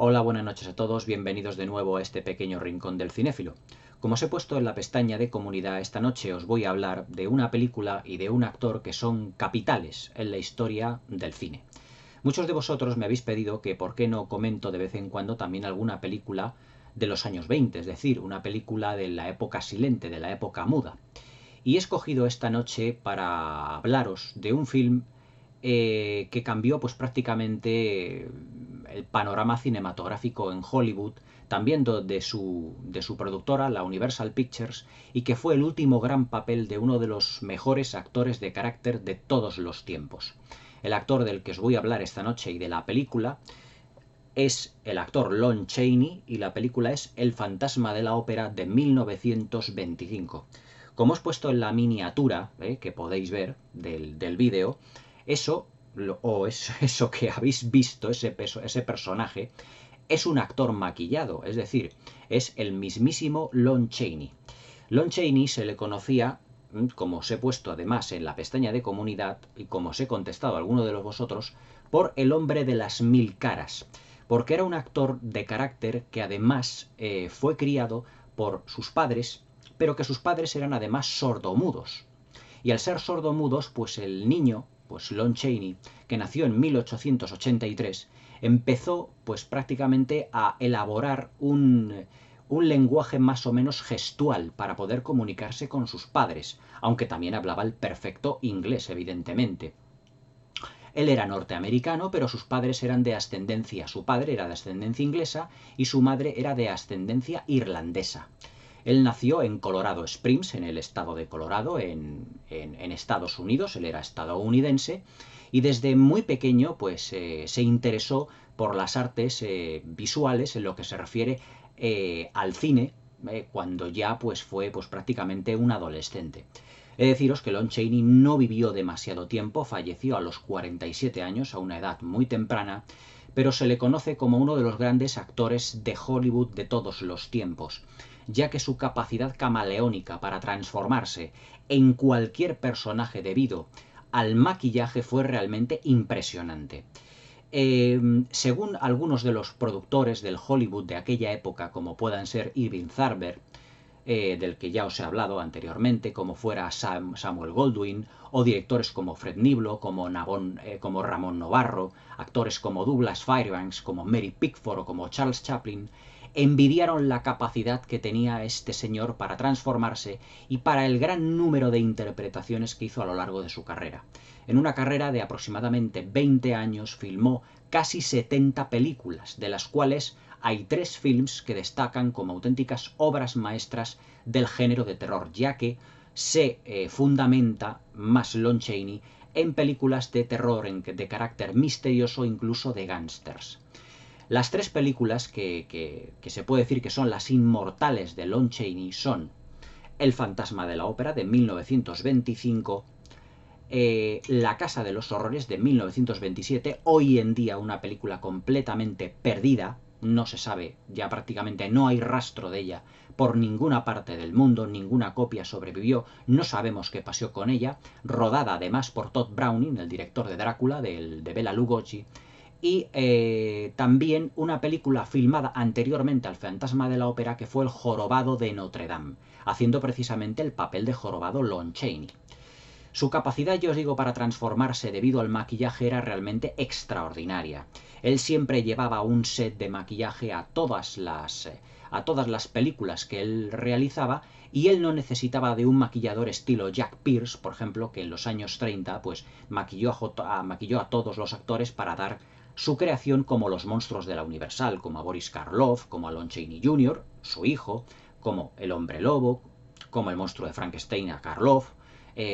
Hola, buenas noches a todos, bienvenidos de nuevo a este pequeño rincón del cinéfilo. Como os he puesto en la pestaña de comunidad, esta noche os voy a hablar de una película y de un actor que son capitales en la historia del cine. Muchos de vosotros me habéis pedido que por qué no comento de vez en cuando también alguna película de los años 20, es decir, una película de la época silente, de la época muda. Y he escogido esta noche para hablaros de un film que cambió pues prácticamente el panorama cinematográfico en Hollywood, también de su productora, la Universal Pictures, y que fue el último gran papel de uno de los mejores actores de carácter de todos los tiempos. El actor del que os voy a hablar esta noche y de la película es el actor Lon Chaney y la película es El fantasma de la ópera de 1925. Como os he puesto en la miniatura que podéis ver del vídeo, eso que habéis visto, ese personaje, es un actor maquillado, es decir, es el mismísimo Lon Chaney. Lon Chaney se le conocía, como os he puesto además en la pestaña de comunidad y como os he contestado a alguno de los vosotros, por el hombre de las mil caras, porque era un actor de carácter que además fue criado por sus padres, pero que sus padres eran además sordomudos. Y al ser sordomudos, pues el niño, pues Lon Chaney, que nació en 1883, empezó pues prácticamente a elaborar un lenguaje más o menos gestual para poder comunicarse con sus padres, aunque también hablaba el perfecto inglés, evidentemente. Él era norteamericano, pero sus padres eran de ascendencia, su padre era de ascendencia inglesa y su madre era de ascendencia irlandesa. Él nació en Colorado Springs, en el estado de Colorado, en Estados Unidos, él era estadounidense, y desde muy pequeño pues se interesó por las artes visuales en lo que se refiere al cine, cuando ya pues fue pues prácticamente un adolescente. He de deciros que Lon Chaney no vivió demasiado tiempo, falleció a los 47 años, a una edad muy temprana, pero se le conoce como uno de los grandes actores de Hollywood de todos los tiempos, ya que su capacidad camaleónica para transformarse en cualquier personaje debido al maquillaje fue realmente impresionante. Según algunos de los productores del Hollywood de aquella época, como puedan ser Irving Thalberg, del que ya os he hablado anteriormente, como fuera Samuel Goldwyn, o directores como Fred Niblo, como Ramón Novarro, actores como Douglas Fairbanks, como Mary Pickford o como Charles Chaplin, envidiaron la capacidad que tenía este señor para transformarse y para el gran número de interpretaciones que hizo a lo largo de su carrera. En una carrera de aproximadamente 20 años filmó casi 70 películas, de las cuales hay 3 films que destacan como auténticas obras maestras del género de terror, ya que se fundamenta más Lon Chaney en películas de terror de carácter misterioso, incluso de gángsters. Las 3 películas que se puede decir que son las inmortales de Lon Chaney son El fantasma de la ópera de 1925, La casa de los horrores de 1927, hoy en día una película completamente perdida, no se sabe, ya prácticamente no hay rastro de ella por ninguna parte del mundo, ninguna copia sobrevivió, no sabemos qué pasó con ella, rodada además por Todd Browning, el director de Drácula, de Bela Lugosi, y también una película filmada anteriormente al Fantasma de la Ópera que fue El jorobado de Notre Dame, haciendo precisamente el papel de jorobado Lon Chaney. Su capacidad, yo os digo, para transformarse debido al maquillaje era realmente extraordinaria. Él siempre llevaba un set de maquillaje a todas las películas que él realizaba, y él no necesitaba de un maquillador estilo Jack Pierce, por ejemplo, que en los años 30 pues maquilló a todos los actores para dar su creación, como los monstruos de la Universal, como a Boris Karloff, como a Lon Chaney Jr., su hijo, como el hombre lobo, como el monstruo de Frankenstein a Karloff,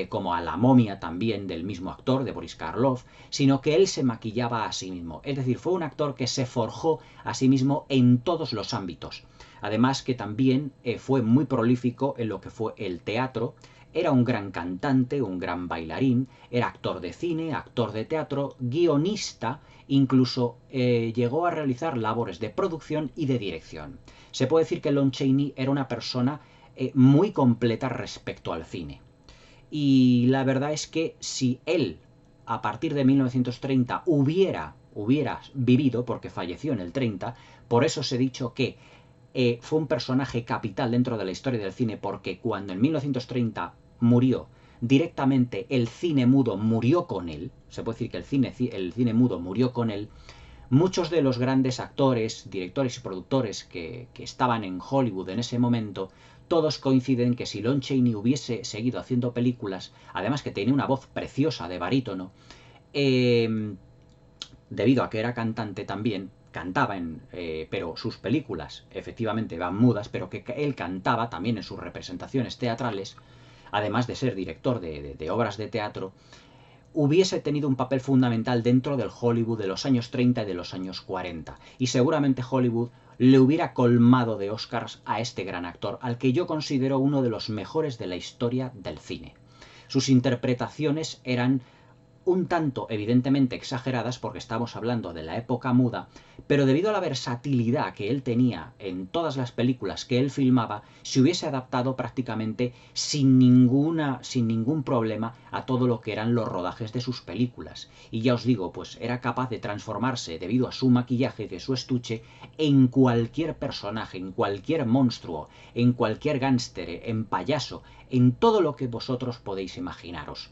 como a la momia también del mismo actor, de Boris Karloff, sino que él se maquillaba a sí mismo. Es decir, fue un actor que se forjó a sí mismo en todos los ámbitos. Además que también fue muy prolífico en lo que fue el teatro. Era un gran cantante, un gran bailarín, era actor de cine, actor de teatro, guionista, incluso llegó a realizar labores de producción y de dirección. Se puede decir que Lon Chaney era una persona muy completa respecto al cine. Y la verdad es que si él, a partir de 1930, hubiera hubiera vivido, porque falleció en el 30, por eso os he dicho que fue un personaje capital dentro de la historia del cine, porque cuando en 1930 murió, directamente el cine mudo murió con él, se puede decir que el cine mudo murió con él. Muchos de los grandes actores, directores y productores que estaban en Hollywood en ese momento, todos coinciden que si Lon Chaney hubiese seguido haciendo películas, además que tenía una voz preciosa de barítono, debido a que era cantante también, cantaba pero sus películas efectivamente van mudas, pero que él cantaba también en sus representaciones teatrales, además de ser director de obras de teatro, hubiese tenido un papel fundamental dentro del Hollywood de los años 30 y de los años 40. Y seguramente Hollywood le hubiera colmado de Oscars a este gran actor, al que yo considero uno de los mejores de la historia del cine. Sus interpretaciones eran un tanto evidentemente exageradas porque estamos hablando de la época muda, pero debido a la versatilidad que él tenía en todas las películas que él filmaba, se hubiese adaptado prácticamente sin ningún problema a todo lo que eran los rodajes de sus películas. Y ya os digo, pues era capaz de transformarse debido a su maquillaje, de su estuche, en cualquier personaje, en cualquier monstruo, en cualquier gángster, en payaso, en todo lo que vosotros podéis imaginaros.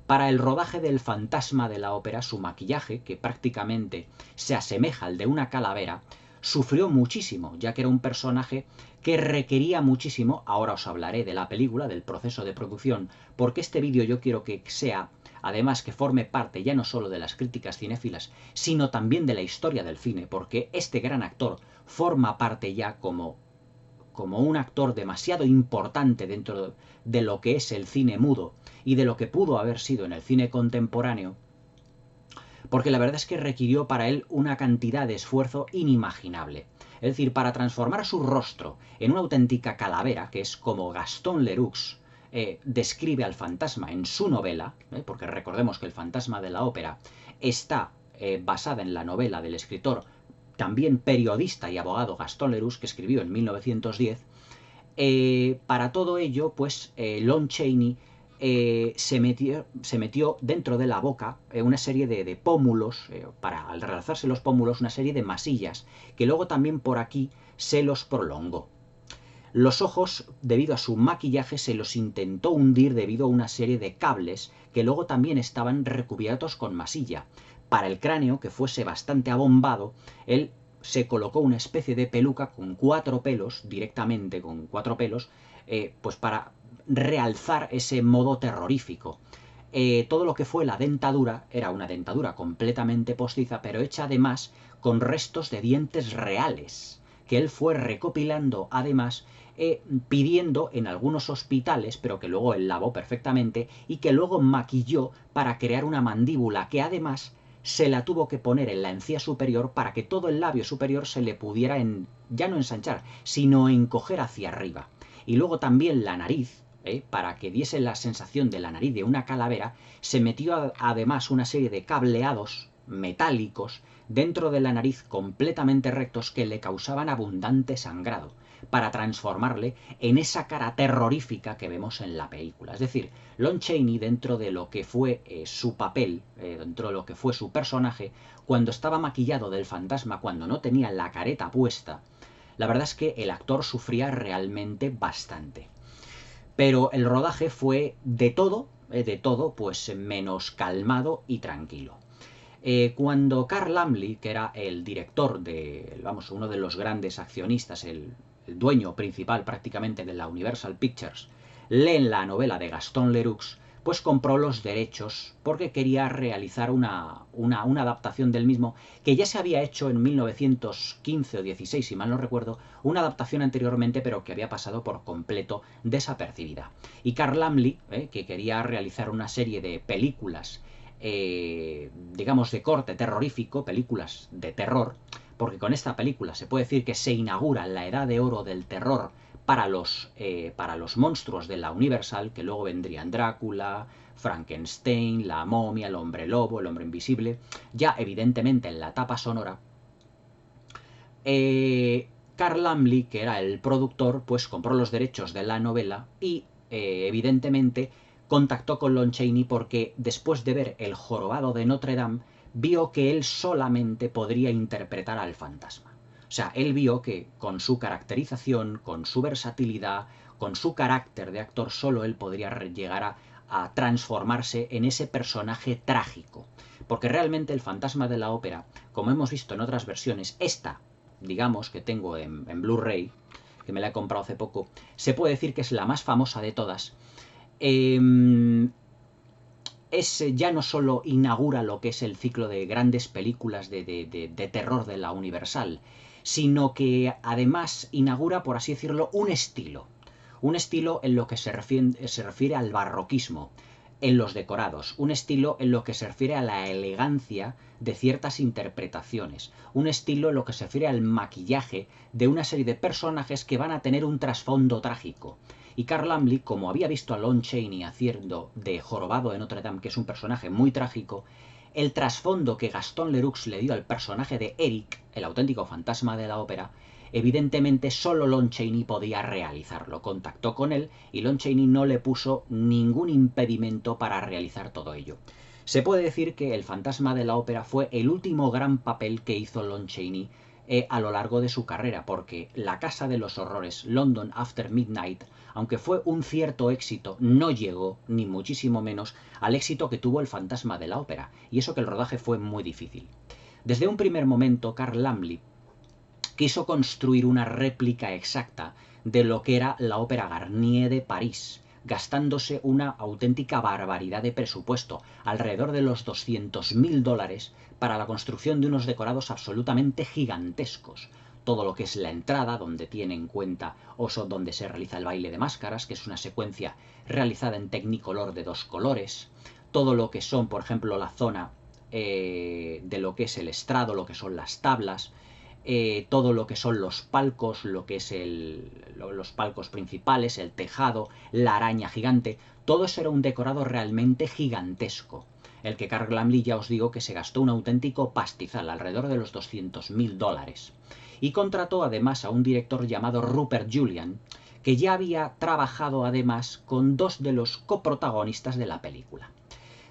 Para el rodaje del Fantasma de la Ópera, su maquillaje, que prácticamente se asemeja al de una calavera, sufrió muchísimo, ya que era un personaje que requería muchísimo. Ahora os hablaré de la película, del proceso de producción, porque este vídeo yo quiero que sea, además, que forme parte ya no solo de las críticas cinéfilas, sino también de la historia del cine, porque este gran actor forma parte ya como un actor demasiado importante dentro de lo que es el cine mudo y de lo que pudo haber sido en el cine contemporáneo, porque la verdad es que requirió para él una cantidad de esfuerzo inimaginable. Es decir, para transformar su rostro en una auténtica calavera, que es como Gaston Leroux describe al fantasma en su novela, porque recordemos que el Fantasma de la Ópera está basada en la novela del escritor, también periodista y abogado Gaston Leroux, que escribió en 1910, para todo ello, pues Lon Chaney se metió dentro de la boca una serie de pómulos, para al realizarse los pómulos, una serie de masillas, que luego también por aquí se los prolongó. Los ojos, debido a su maquillaje, se los intentó hundir debido a una serie de cables que luego también estaban recubiertos con masilla. Para el cráneo, que fuese bastante abombado, él se colocó una especie de peluca con 4 pelos, directamente con 4 pelos, pues para realzar ese modo terrorífico. Todo lo que fue la dentadura era una dentadura completamente postiza, pero hecha además con restos de dientes reales, que él fue recopilando además, pidiendo en algunos hospitales, pero que luego él lavó perfectamente y que luego maquilló para crear una mandíbula que además se la tuvo que poner en la encía superior para que todo el labio superior se le pudiera ya no ensanchar, sino encoger hacia arriba. Y luego también la nariz, para que diese la sensación de la nariz de una calavera, se metió además una serie de cableados metálicos dentro de la nariz completamente rectos que le causaban abundante sangrado, para transformarle en esa cara terrorífica que vemos en la película. Es decir, Lon Chaney, dentro de lo que fue su papel, dentro de lo que fue su personaje, cuando estaba maquillado del fantasma, cuando no tenía la careta puesta, la verdad es que el actor sufría realmente bastante. Pero el rodaje fue de todo, pues menos calmado y tranquilo. Cuando Carl Laemmle, que era el director uno de los grandes accionistas, el dueño principal prácticamente de la Universal Pictures, leen la novela de Gaston Leroux, pues compró los derechos porque quería realizar una adaptación del mismo, que ya se había hecho en 1915 o 16, si mal no recuerdo, una adaptación anteriormente, pero que había pasado por completo desapercibida. Y Carl Laemmle, que quería realizar una serie de películas, digamos de corte terrorífico, películas de terror, porque con esta película se puede decir que se inaugura la edad de oro del terror para los monstruos de la Universal, que luego vendrían Drácula, Frankenstein, la momia, el hombre lobo, el hombre invisible. Ya evidentemente en la etapa sonora, Carl Laemmle, que era el productor, pues compró los derechos de la novela y evidentemente contactó con Lon Chaney porque después de ver El jorobado de Notre Dame vio que él solamente podría interpretar al fantasma. O sea, él vio que con su caracterización, con su versatilidad, con su carácter de actor, solo él podría llegar a transformarse en ese personaje trágico. Porque realmente el fantasma de la ópera, como hemos visto en otras versiones, esta, digamos, que tengo en Blu-ray, que me la he comprado hace poco, se puede decir que es la más famosa de todas. Ya no solo inaugura lo que es el ciclo de grandes películas de terror de la Universal, sino que además inaugura, por así decirlo, un estilo. Un estilo en lo que se refiere al barroquismo, en los decorados, un estilo en lo que se refiere a la elegancia de ciertas interpretaciones, un estilo en lo que se refiere al maquillaje de una serie de personajes que van a tener un trasfondo trágico. Y Carl Laemmle, como había visto a Lon Chaney haciendo de Jorobado de Notre Dame, que es un personaje muy trágico, el trasfondo que Gaston Leroux le dio al personaje de Eric, el auténtico fantasma de la ópera, evidentemente solo Lon Chaney podía realizarlo. Contactó con él y Lon Chaney no le puso ningún impedimento para realizar todo ello. Se puede decir que el fantasma de la ópera fue el último gran papel que hizo Lon Chaney a lo largo de su carrera, porque La Casa de los Horrores, London After Midnight, aunque fue un cierto éxito, no llegó, ni muchísimo menos, al éxito que tuvo el fantasma de la ópera, y eso que el rodaje fue muy difícil. Desde un primer momento, Carl Laemmle quiso construir una réplica exacta de lo que era la ópera Garnier de París, gastándose una auténtica barbaridad de presupuesto, alrededor de los $200.000, para la construcción de unos decorados absolutamente gigantescos. Todo lo que es la entrada, donde tiene en cuenta donde se realiza el baile de máscaras, que es una secuencia realizada en Technicolor de 2 colores. Todo lo que son, por ejemplo, la zona de lo que es el estrado, lo que son las tablas, todo lo que son los palcos, lo que es los palcos principales, el tejado, la araña gigante, todo eso era un decorado realmente gigantesco. El que Carl Laemmle, ya os digo, que se gastó un auténtico pastizal, alrededor de los $200.000. Y contrató además a un director llamado Rupert Julian, que ya había trabajado además con 2 de los coprotagonistas de la película.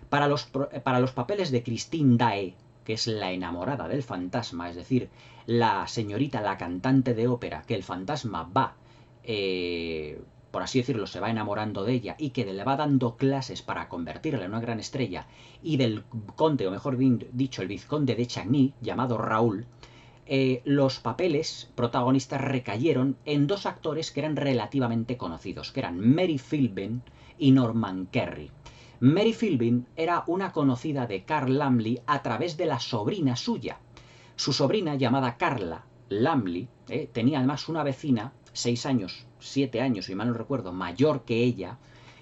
Para los papeles de Christine Daae, que es la enamorada del fantasma, es decir, la señorita, la cantante de ópera, que el fantasma va, por así decirlo, se va enamorando de ella y que le va dando clases para convertirla en una gran estrella, y del conde, o mejor dicho, el vizconde de Chagny, llamado Raúl, los papeles protagonistas recayeron en 2 actores que eran relativamente conocidos, que eran Mary Philbin y Norman Kerry. Mary Philbin era una conocida de Carl Laemmle a través de la sobrina suya. Su sobrina, llamada Carla Laemmle, tenía además una vecina, 6 años, 7 años, si mal no recuerdo, mayor que ella,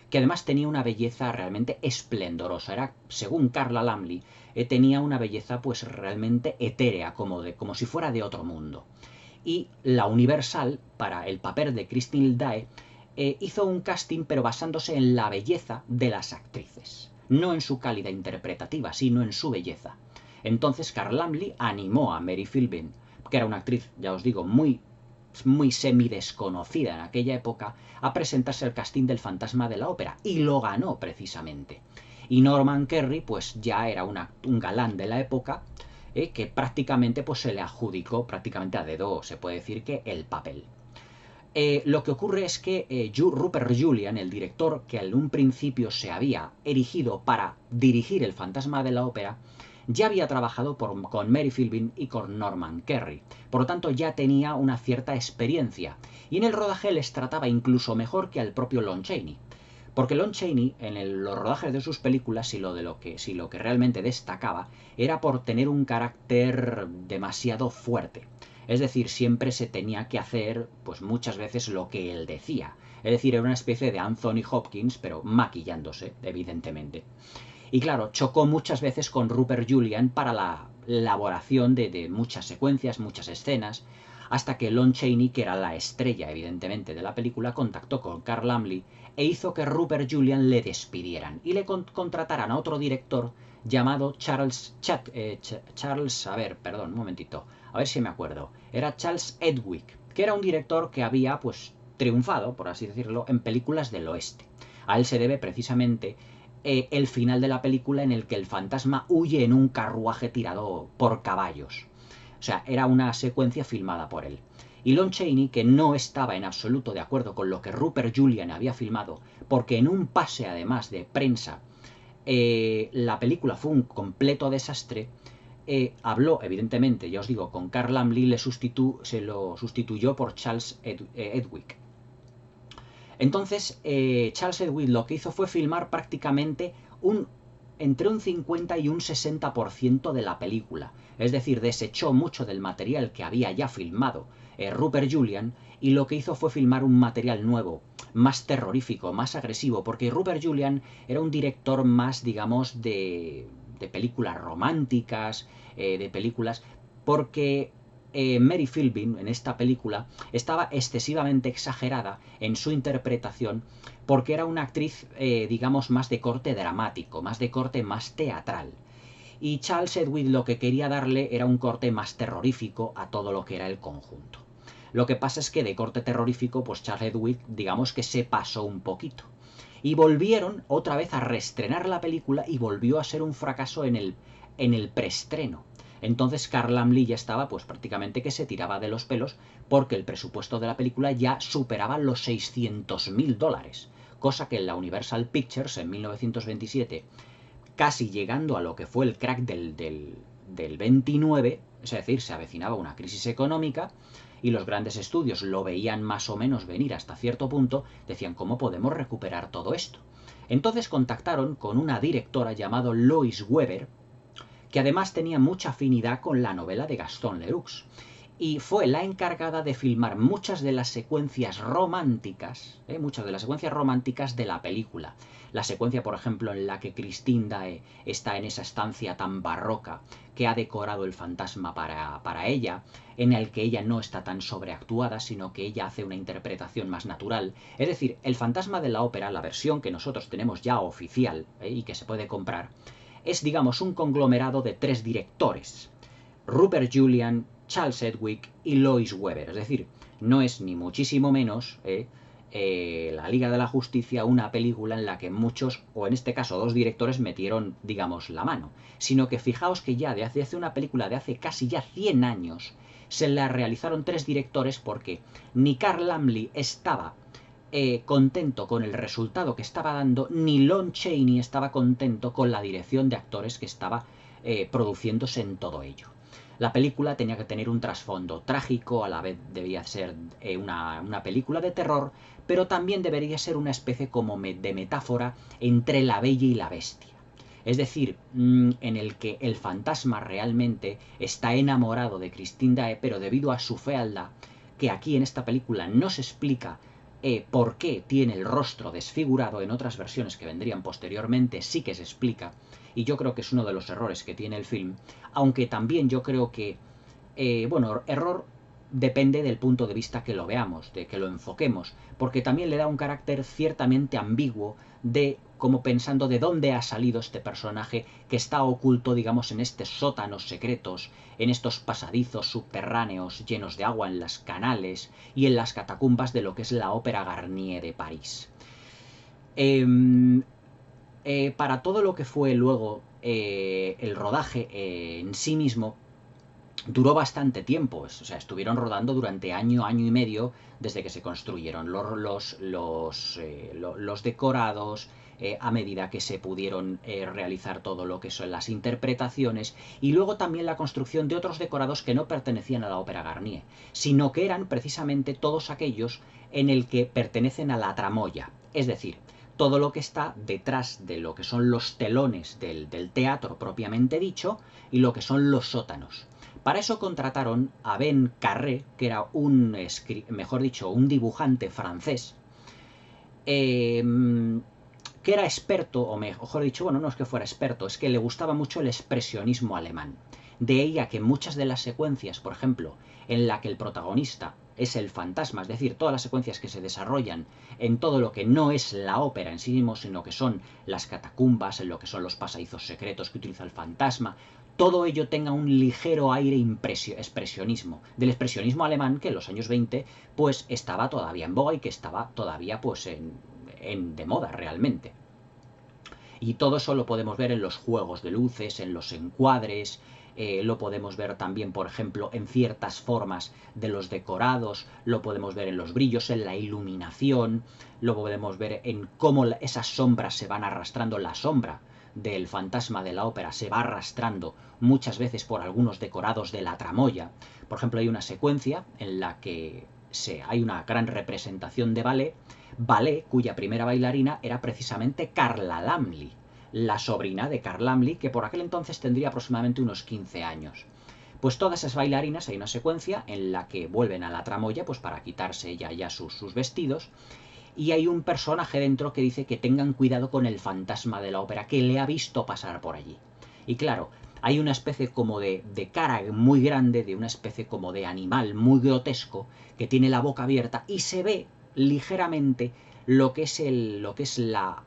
que además tenía una belleza realmente esplendorosa. Era, según Carla Laemmle, tenía una belleza pues realmente etérea, como si fuera de otro mundo. Y la Universal, para el papel de Christine Daae, hizo un casting pero basándose en la belleza de las actrices, no en su calidad interpretativa, sino en su belleza. Entonces Carl Laemmle animó a Mary Philbin, que era una actriz, ya os digo, muy semidesconocida en aquella época, a presentarse al casting del fantasma de la ópera, y lo ganó precisamente. Y Norman Kerry pues ya era un galán de la época, que prácticamente pues se le adjudicó prácticamente a dedo, se puede decir, que el papel. Lo que ocurre es que Rupert Julian, el director que en un principio se había erigido para dirigir El fantasma de la ópera, ya había trabajado con Mary Philbin y con Norman Kerry. Por lo tanto, ya tenía una cierta experiencia. Y en el rodaje les trataba incluso mejor que al propio Lon Chaney. Porque Lon Chaney, en los rodajes de sus películas, si lo que realmente destacaba, era por tener un carácter demasiado fuerte. Es decir, siempre se tenía que hacer, pues muchas veces, lo que él decía. Es decir, era una especie de Anthony Hopkins, pero maquillándose, evidentemente. Y claro, chocó muchas veces con Rupert Julian para la elaboración de muchas secuencias, muchas escenas, hasta que Lon Chaney, que era la estrella, evidentemente, de la película, contactó con Carl Laemmle e hizo que Rupert Julian le despidieran y le contrataran a otro director llamado Charles, a ver, perdón, un momentito, a ver si me acuerdo, era Charles Edwick, que era un director que había, pues, triunfado, por así decirlo, en películas del oeste. A él se debe precisamente el final de la película en el que el fantasma huye en un carruaje tirado por caballos. O sea, era una secuencia filmada por él. Y Lon Chaney, que no estaba en absoluto de acuerdo con lo que Rupert Julian había filmado, porque en un pase además de prensa la película fue un completo desastre, habló, evidentemente, ya os digo, con Carl Laemmle, se lo sustituyó por Charles Edwick. Entonces, Charles Edwick lo que hizo fue filmar prácticamente entre un 50 y un 60% de la película. Es decir, desechó mucho del material que había ya filmado Rupert Julian, y lo que hizo fue filmar un material nuevo, más terrorífico, más agresivo, porque Rupert Julian era un director más, digamos, de películas románticas, de películas, porque Mary Philbin en esta película estaba excesivamente exagerada en su interpretación, porque era una actriz, digamos, más de corte dramático, más de corte más teatral. Y Charles Edwick lo que quería darle era un corte más terrorífico a todo lo que era el conjunto. Lo que pasa es que de corte terrorífico, pues Charles Edwick, digamos que se pasó un poquito. Y volvieron otra vez a reestrenar la película y volvió a ser un fracaso en el preestreno. Entonces Carl Laemmle ya estaba pues prácticamente que se tiraba de los pelos, porque el presupuesto de la película ya superaba los $600.000, cosa que en la Universal Pictures en 1927, casi llegando a lo que fue el crack del 29, es decir, se avecinaba una crisis económica, y los grandes estudios lo veían más o menos venir hasta cierto punto, decían, ¿cómo podemos recuperar todo esto? Entonces contactaron con una directora llamada Lois Weber, que además tenía mucha afinidad con la novela de Gaston Leroux, y fue la encargada de filmar muchas de las secuencias románticas, de la película. La secuencia, por ejemplo, en la que Christine Daae está en esa estancia tan barroca que ha decorado el fantasma para ella, en el que ella no está tan sobreactuada, sino que ella hace una interpretación más natural. Es decir, el fantasma de la ópera, la versión que nosotros tenemos ya oficial y que se puede comprar, es, digamos, un conglomerado de 3 directores: Rupert Julian, Charles Edwick y Lois Weber. Es decir, no es ni muchísimo menos la Liga de la Justicia una película en la que muchos, o en este caso 2 directores, metieron, digamos, la mano, sino que fijaos que ya desde hace una película de hace casi ya 100 años se la realizaron 3 directores, porque ni Carl Laemmle estaba contento con el resultado que estaba dando, ni Lon Chaney estaba contento con la dirección de actores que estaba produciéndose en todo ello. La película tenía que tener un trasfondo trágico, a la vez debía ser una película de terror, pero también debería ser una especie como de metáfora entre la bella y la bestia. Es decir, en el que el fantasma realmente está enamorado de Christine Daae, pero debido a su fealdad, que aquí en esta película no se explica por qué tiene el rostro desfigurado, en otras versiones que vendrían posteriormente sí que se explica, y yo creo que es uno de los errores que tiene el film, aunque también yo creo que, bueno, error depende del punto de vista que lo veamos, de que lo enfoquemos, porque también le da un carácter ciertamente ambiguo, de como pensando de dónde ha salido este personaje que está oculto, digamos, en estos sótanos secretos, en estos pasadizos subterráneos llenos de agua, en las canales y en las catacumbas de lo que es la Ópera Garnier de París. Para todo lo que fue luego el rodaje en sí mismo, duró bastante tiempo. O sea, estuvieron rodando durante año y medio, desde que se construyeron los decorados, a medida que se pudieron realizar todo lo que son las interpretaciones, y luego también la construcción de otros decorados que no pertenecían a la Ópera Garnier, sino que eran precisamente todos aquellos en el que pertenecen a la tramoya, es decir, todo lo que está detrás de lo que son los telones del teatro propiamente dicho, y lo que son los sótanos. Para eso contrataron a Ben Carré, que era un dibujante francés, que era experto, o mejor dicho, bueno, no es que fuera experto, es que le gustaba mucho el expresionismo alemán. De ella que muchas de las secuencias, por ejemplo, en la que el protagonista es el fantasma, es decir, todas las secuencias que se desarrollan en todo lo que no es la ópera en sí mismo, sino que son las catacumbas, en lo que son los pasadizos secretos que utiliza el fantasma, todo ello tenga un ligero aire expresionismo, del expresionismo alemán, que en los años 20 pues estaba todavía en boga y que estaba todavía pues de moda realmente. Y todo eso lo podemos ver en los juegos de luces, en los encuadres, lo podemos ver también, por ejemplo, en ciertas formas de los decorados, lo podemos ver en los brillos, en la iluminación, lo podemos ver en cómo esas sombras se van arrastrando, la sombra del fantasma de la ópera se va arrastrando muchas veces por algunos decorados de la tramoya. Por ejemplo, hay una secuencia en la que hay una gran representación de ballet cuya primera bailarina era precisamente Carla Lammle, la sobrina de Carl Lammle, que por aquel entonces tendría aproximadamente unos 15 años. Pues todas esas bailarinas, hay una secuencia en la que vuelven a la tramoya pues para quitarse ya sus vestidos, y hay un personaje dentro que dice que tengan cuidado con el fantasma de la ópera, que le ha visto pasar por allí. Y claro, hay una especie como de cara muy grande, de una especie como de animal muy grotesco, que tiene la boca abierta y se ve ligeramente lo que es la...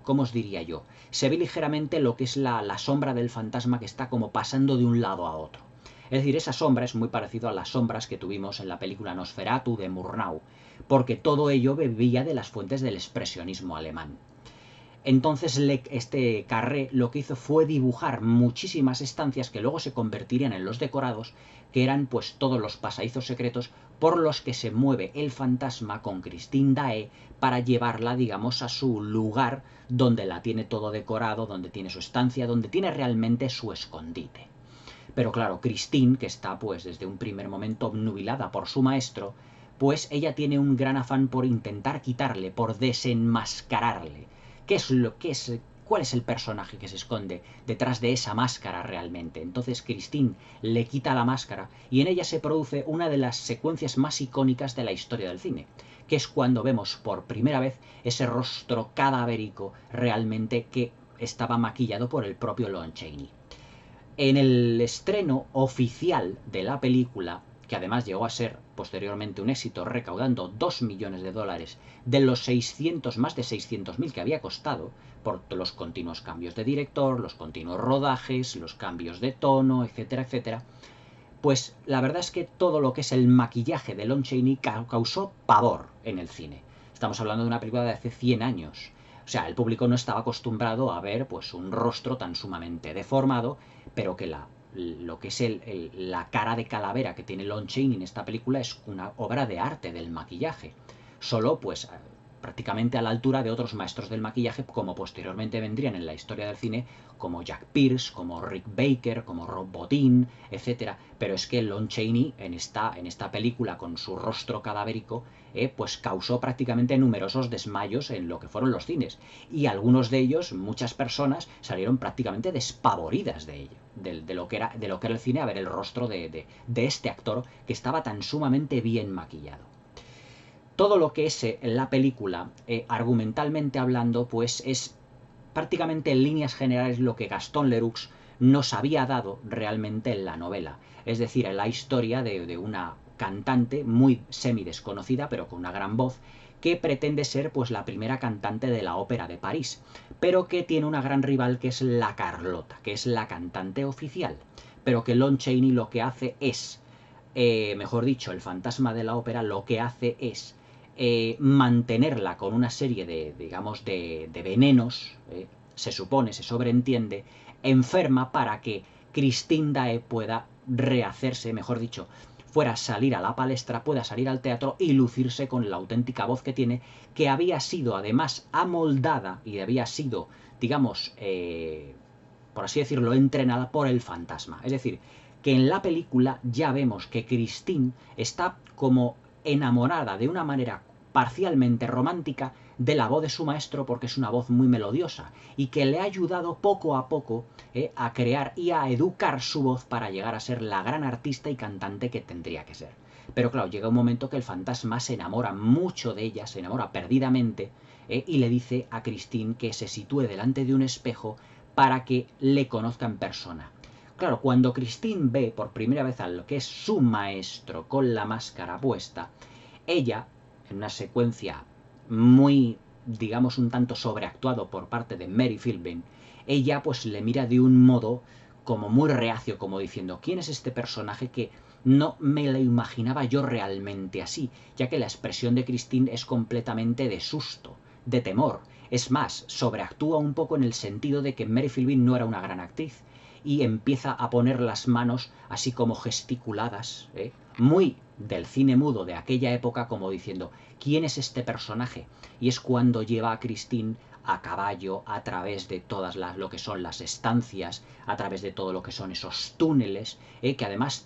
¿Cómo os diría yo? Se ve ligeramente lo que es la sombra del fantasma que está como pasando de un lado a otro. Es decir, esa sombra es muy parecido a las sombras que tuvimos en la película Nosferatu de Murnau, porque todo ello bebía de las fuentes del expresionismo alemán. Entonces este Carré lo que hizo fue dibujar muchísimas estancias que luego se convertirían en los decorados, que eran pues todos los pasadizos secretos por los que se mueve el fantasma con Christine Daae para llevarla, digamos, a su lugar donde la tiene todo decorado, donde tiene su estancia, donde tiene realmente su escondite. Pero claro, Christine, que está pues desde un primer momento obnubilada por su maestro, pues ella tiene un gran afán por intentar quitarle, por desenmascararle. ¿Cuál es el personaje que se esconde detrás de esa máscara realmente? Entonces Christine le quita la máscara y en ella se produce una de las secuencias más icónicas de la historia del cine, que es cuando vemos por primera vez ese rostro cadavérico realmente que estaba maquillado por el propio Lon Chaney. En el estreno oficial de la película, que además llegó a ser posteriormente un éxito recaudando 2 millones de dólares de los más de 600.000 que había costado, por los continuos cambios de director, los continuos rodajes, los cambios de tono, etcétera, etcétera, pues la verdad es que todo lo que es el maquillaje de Lon Chaney causó pavor en el cine. Estamos hablando de una película de hace 100 años. O sea, el público no estaba acostumbrado a ver pues un rostro tan sumamente deformado, pero que lo que es la cara de calavera que tiene Lon Chaney en esta película es una obra de arte del maquillaje. Solo pues prácticamente a la altura de otros maestros del maquillaje, como posteriormente vendrían en la historia del cine, como Jack Pierce, como Rick Baker, como Rob Bottin, etc. Pero es que Lon Chaney en esta película, con su rostro cadavérico, pues causó prácticamente numerosos desmayos en lo que fueron los cines. Y algunos de ellos, muchas personas, salieron prácticamente despavoridas de ello, de lo que era el cine, a ver el rostro de este actor que estaba tan sumamente bien maquillado. Todo lo que es la película, argumentalmente hablando, pues es prácticamente en líneas generales lo que Gaston Leroux nos había dado realmente en la novela. Es decir, en la historia de una cantante muy semi-desconocida, pero con una gran voz, que pretende ser pues la primera cantante de la ópera de París, pero que tiene una gran rival que es la Carlota, que es la cantante oficial, pero que Lon Chaney lo que hace es, mejor dicho, el fantasma de la ópera lo que hace es mantenerla con una serie digamos, de venenos, se supone, se sobreentiende, enferma para que Christine Daae pueda rehacerse, mejor dicho, fuera a salir a la palestra, pueda salir al teatro y lucirse con la auténtica voz que tiene, que había sido además amoldada y había sido, digamos, por así decirlo, entrenada por el fantasma. Es decir, que en la película ya vemos que Christine está como enamorada de una manera parcialmente romántica de la voz de su maestro, porque es una voz muy melodiosa y que le ha ayudado poco a poco a crear y a educar su voz para llegar a ser la gran artista y cantante que tendría que ser. Pero claro, llega un momento que el fantasma se enamora mucho de ella, se enamora perdidamente, y le dice a Christine que se sitúe delante de un espejo para que le conozca en persona. Claro, cuando Christine ve por primera vez a lo que es su maestro con la máscara puesta, ella, en una secuencia muy, digamos, un tanto sobreactuado por parte de Mary Philbin, ella pues le mira de un modo como muy reacio, como diciendo, ¿quién es este personaje que no me lo imaginaba yo realmente así? Ya que la expresión de Christine es completamente de susto, de temor. Es más, sobreactúa un poco en el sentido de que Mary Philbin no era una gran actriz y empieza a poner las manos así como gesticuladas, muy del cine mudo de aquella época, como diciendo, ¿quién es este personaje? Y es cuando lleva a Christine a caballo a través de todas lo que son las estancias, a través de todo lo que son esos túneles, que además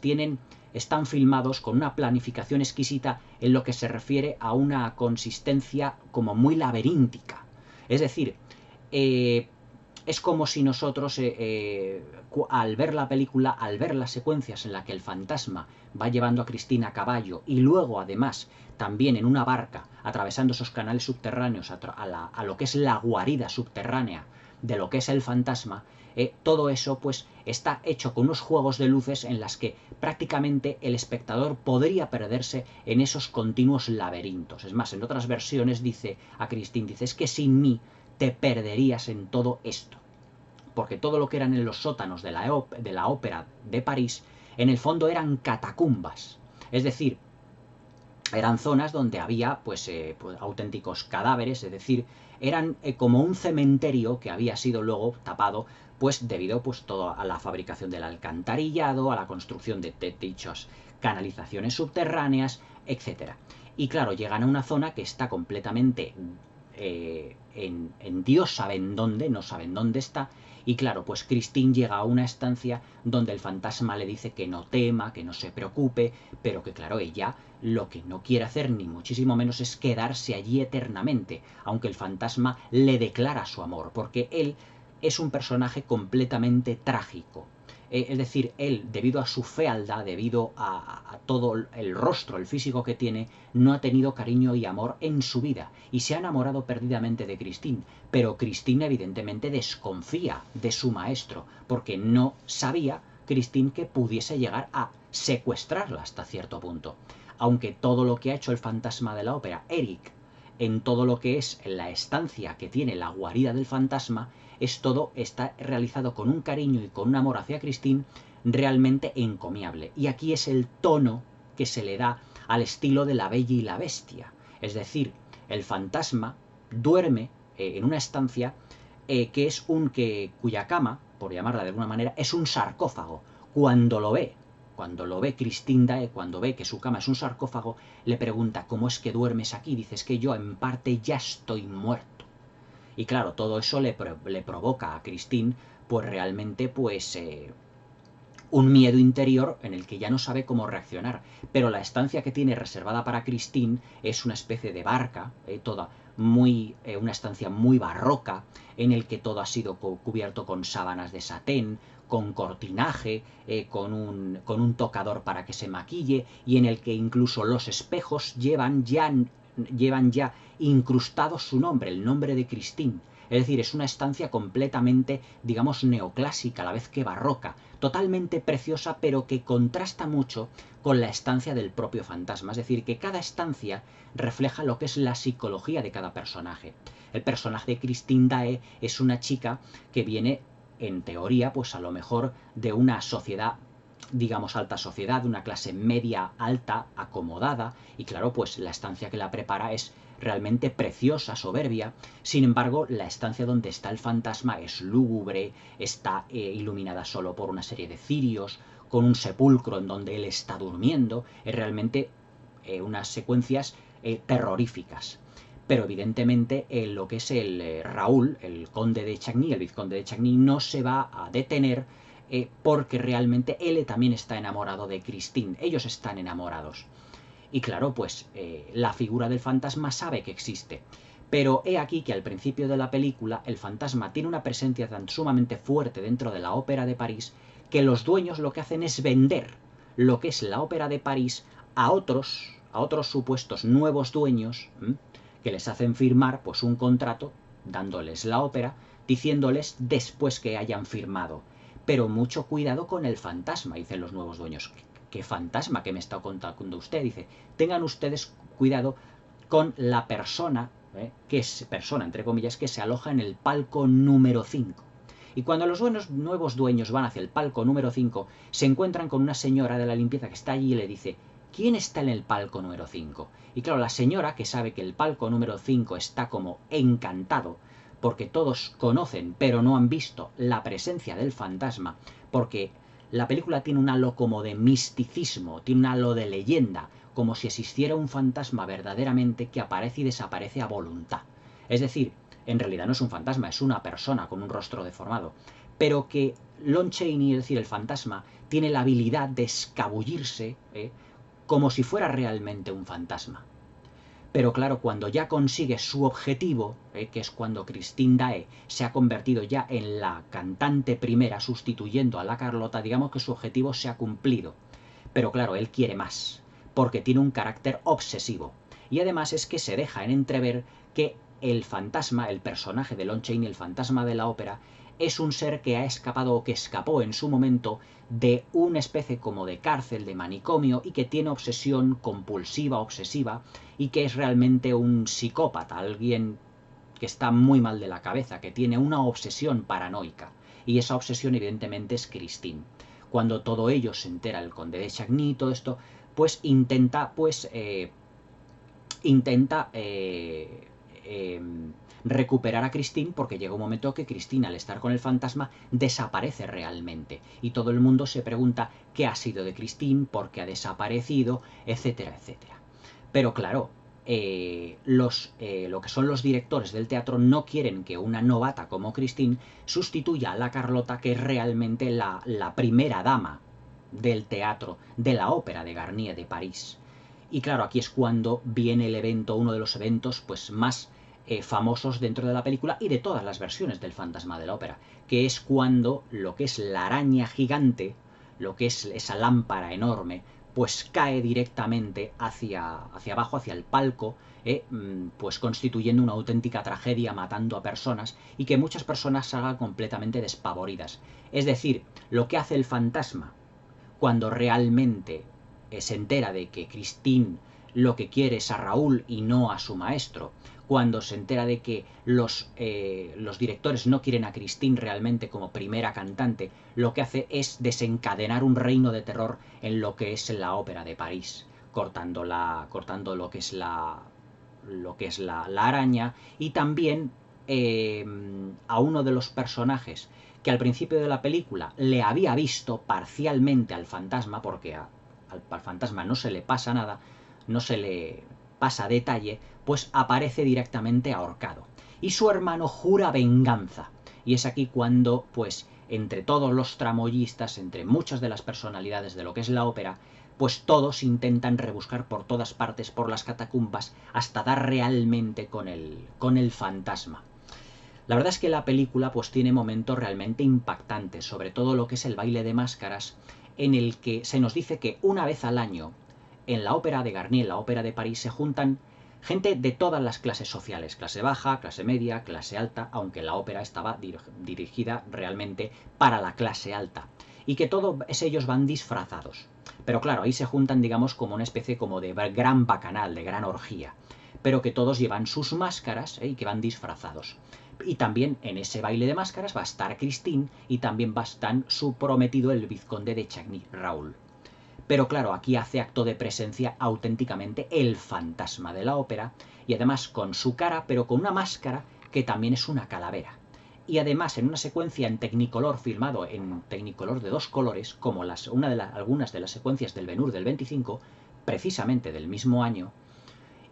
están filmados con una planificación exquisita en lo que se refiere a una consistencia como muy laberíntica. Es decir, es como si nosotros, al ver la película, al ver las secuencias en las que el fantasma va llevando a Cristina a caballo y luego, además, también en una barca, atravesando esos canales subterráneos a lo que es la guarida subterránea de lo que es el fantasma, todo eso pues está hecho con unos juegos de luces en las que prácticamente el espectador podría perderse en esos continuos laberintos. Es más, en otras versiones dice a Christine, dice, es que sin mí te perderías en todo esto. Porque todo lo que eran en los sótanos de la ópera de París, en el fondo eran catacumbas. Es decir, eran zonas donde había pues auténticos cadáveres, es decir, eran como un cementerio que había sido luego tapado pues debido pues todo a la fabricación del alcantarillado, a la construcción de dichas canalizaciones subterráneas, etcétera. Y claro, llegan a una zona que está completamente en Dios saben dónde, no saben dónde está, y claro, pues Christine llega a una estancia donde el fantasma le dice que no tema, que no se preocupe, pero que claro, ella lo que no quiere hacer ni muchísimo menos es quedarse allí eternamente, aunque el fantasma le declara su amor, porque él es un personaje completamente trágico. Es decir, él, debido a su fealdad, debido a todo el rostro, el físico que tiene, no ha tenido cariño y amor en su vida y se ha enamorado perdidamente de Christine. Pero Christine evidentemente desconfía de su maestro porque no sabía Christine que pudiese llegar a secuestrarla hasta cierto punto. Aunque todo lo que ha hecho el fantasma de la ópera, Eric, en todo lo que es la estancia que tiene la guarida del fantasma, está realizado con un cariño y con un amor hacia Christine realmente encomiable. Y aquí es el tono que se le da al estilo de La Bella y la Bestia. Es decir, el fantasma duerme en una estancia que es cuya cama, por llamarla de alguna manera, es un sarcófago. Cuando lo ve Christine Daae, cuando ve que su cama es un sarcófago, le pregunta, ¿cómo es que duermes aquí? Dices que yo en parte ya estoy muerto. Y claro, todo eso le provoca a Christine pues realmente pues un miedo interior en el que ya no sabe cómo reaccionar. Pero la estancia que tiene reservada para Christine es una especie de barca, una estancia muy barroca, en el que todo ha sido cubierto con sábanas de satén, con cortinaje, con un tocador para que se maquille, y en el que incluso los espejos llevan ya incrustado su nombre, el nombre de Christine. Es decir, es una estancia completamente, digamos, neoclásica, a la vez que barroca, totalmente preciosa, pero que contrasta mucho con la estancia del propio fantasma. Es decir, que cada estancia refleja lo que es la psicología de cada personaje. El personaje de Christine Daae es una chica que viene, en teoría, pues a lo mejor de una sociedad, digamos, alta sociedad, de una clase media alta, acomodada, y claro, pues la estancia que la prepara es realmente preciosa, soberbia. Sin embargo, la estancia donde está el fantasma es lúgubre, está iluminada solo por una serie de cirios, con un sepulcro en donde él está durmiendo. Es realmente unas secuencias terroríficas. Pero evidentemente lo que es el Raúl, el conde de Chagny, el vizconde de Chagny, no se va a detener porque realmente él también está enamorado de Christine. Ellos están enamorados. Y claro, pues la figura del fantasma sabe que existe. Pero he aquí que al principio de la película el fantasma tiene una presencia tan sumamente fuerte dentro de la ópera de París que los dueños lo que hacen es vender lo que es la ópera de París a otros supuestos nuevos dueños que les hacen firmar pues un contrato dándoles la ópera, diciéndoles después que hayan firmado. Pero mucho cuidado con el fantasma, dicen los nuevos dueños. ¿Qué fantasma que me está contando usted? Dice, tengan ustedes cuidado con la persona, que es persona, entre comillas, que se aloja en el palco número 5. Y cuando los nuevos dueños van hacia el palco número 5, se encuentran con una señora de la limpieza que está allí y le dice, ¿quién está en el palco número 5? Y claro, la señora, que sabe que el palco número 5 está como encantado, porque todos conocen pero no han visto la presencia del fantasma, porque la película tiene un halo como de misticismo, tiene un halo de leyenda, como si existiera un fantasma verdaderamente que aparece y desaparece a voluntad. Es decir, en realidad no es un fantasma, es una persona con un rostro deformado, pero que Lon Chaney, es decir, el fantasma, tiene la habilidad de escabullirse como si fuera realmente un fantasma. Pero claro, cuando ya consigue su objetivo, que es cuando Christine Daae se ha convertido ya en la cantante primera sustituyendo a la Carlota, digamos que su objetivo se ha cumplido. Pero claro, él quiere más, porque tiene un carácter obsesivo. Y además es que se deja en entrever que el fantasma, el personaje de Lon Chaney, el fantasma de la ópera, es un ser que ha escapado o que escapó en su momento de una especie como de cárcel, de manicomio, y que tiene obsesión compulsiva, obsesiva, y que es realmente un psicópata, alguien que está muy mal de la cabeza, que tiene una obsesión paranoica. Y esa obsesión evidentemente es Christine. Cuando todo ello se entera el conde de Chagny y todo esto, pues intenta recuperar a Christine, porque llega un momento que Christine, al estar con el fantasma, desaparece realmente. Y todo el mundo se pregunta qué ha sido de Christine, por qué ha desaparecido, etcétera, etcétera. Pero claro, lo que son los directores del teatro no quieren que una novata como Christine sustituya a la Carlota, que es realmente la primera dama del teatro, de la ópera de Garnier de París. Y claro, aquí es cuando viene el evento, uno de los eventos pues más famosos dentro de la película y de todas las versiones del Fantasma de la Ópera, que es cuando lo que es la araña gigante, lo que es esa lámpara enorme, pues cae directamente hacia abajo, hacia el palco, pues constituyendo una auténtica tragedia, matando a personas, y que muchas personas salgan completamente despavoridas. Es decir, lo que hace el fantasma cuando realmente se entera de que Christine lo que quiere es a Raúl y no a su maestro, cuando se entera de que los directores no quieren a Christine realmente como primera cantante, lo que hace es desencadenar un reino de terror en lo que es la ópera de París, cortando lo que es la araña, y también a uno de los personajes que al principio de la película le había visto parcialmente al fantasma, porque al fantasma no se le pasa nada, no se le pasa detalle, pues aparece directamente ahorcado. Y su hermano jura venganza. Y es aquí cuando, pues, entre todos los tramoyistas, entre muchas de las personalidades de lo que es la ópera, pues todos intentan rebuscar por todas partes, por las catacumbas, hasta dar realmente con el fantasma. La verdad es que la película pues tiene momentos realmente impactantes, sobre todo lo que es el baile de máscaras, en el que se nos dice que una vez al año en la ópera de Garnier, en la ópera de París, se juntan gente de todas las clases sociales, clase baja, clase media, clase alta, aunque la ópera estaba dirigida realmente para la clase alta, y que todos ellos van disfrazados. Pero claro, ahí se juntan, digamos, como una especie como de gran bacanal, de gran orgía, pero que todos llevan sus máscaras y que van disfrazados. Y también en ese baile de máscaras va a estar Christine y también va a estar su prometido, el vizconde de Chagny, Raúl. Pero claro, aquí hace acto de presencia auténticamente el fantasma de la ópera, y además con su cara, pero con una máscara que también es una calavera. Y además en una secuencia en Technicolor, filmado en Technicolor de 2 colores, como algunas de las secuencias del Ben-Hur del 25, precisamente del mismo año,